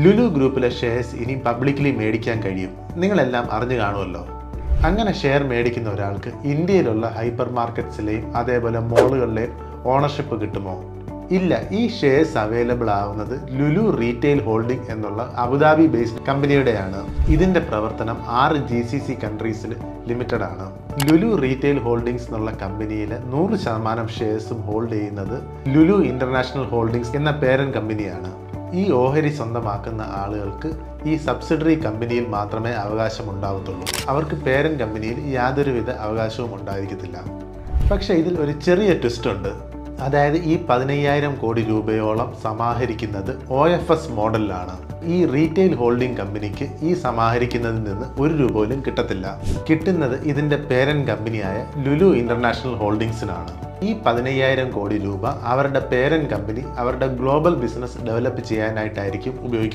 ലുലു ഗ്രൂപ്പിലെ ഷെയർസ് ഇനി പബ്ലിക്കലി മേടിക്കാൻ കഴിയും. നിങ്ങളെല്ലാം അറിഞ്ഞു കാണുമല്ലോ. അങ്ങനെ ഷെയർ മേടിക്കുന്ന ഒരാൾക്ക് ഇന്ത്യയിലുള്ള ഹൈപ്പർ മാർക്കറ്റ്സിലെയും അതേപോലെ മോളുകളിലെയും ഓണർഷിപ്പ് കിട്ടുമോ? ഇല്ല. ഈ ഷെയർസ് അവൈലബിൾ ആവുന്നത് ലുലു റീറ്റെയിൽ ഹോൾഡിംഗ് എന്നുള്ള അബുദാബി ബേസ്ഡ് കമ്പനിയുടെയാണ്. ഇതിന്റെ പ്രവർത്തനം 6 GCC കൺട്രീസിൽ ലിമിറ്റഡ് ആണ്. ലുലു റീറ്റെയിൽ ഹോൾഡിംഗ്സ് എന്നുള്ള കമ്പനിയിലെ 100% ഷെയർസും ഹോൾഡ് ചെയ്യുന്നത് ലുലു ഇന്റർനാഷണൽ ഹോൾഡിംഗ്സ് എന്ന പേരന്റ് കമ്പനിയാണ്. ഈ ഓഹരി സ്വന്തമാക്കുന്ന ആളുകൾക്ക് ഈ സബ്സിഡറി കമ്പനിയിൽ മാത്രമേ അവകാശം ഉണ്ടാവത്തുള്ളൂ. അവർക്ക് പേരന്റ് കമ്പനിയിൽ യാതൊരുവിധ അവകാശവും ഉണ്ടായിരിക്കത്തില്ല. പക്ഷേ ഇതിൽ ഒരു ചെറിയ ട്വിസ്റ്റ് ഉണ്ട്. അതായത് ഈ 15,000 കോടി രൂപയോളം സമാഹരിക്കുന്നത് OFS മോഡലിലാണ്. ഈ റീറ്റെയിൽ ഹോൾഡിംഗ് കമ്പനിക്ക് ഈ സമാഹരിക്കുന്നതിൽ നിന്ന് 1 രൂപ പോലും കിട്ടത്തില്ല. കിട്ടുന്നത് ഇതിൻ്റെ പേരന്റ് കമ്പനിയായ ലുലു ഇന്റർനാഷണൽ ഹോൾഡിംഗ്സിനാണ്. ഈ 15,000 കോടി രൂപ അവരുടെ പേരന്റ് കമ്പനി അവരുടെ ഗ്ലോബൽ ബിസിനസ് ഡെവലപ്പ് ചെയ്യാനായിട്ടായിരിക്കും ഉപയോഗിക്കുന്നത്.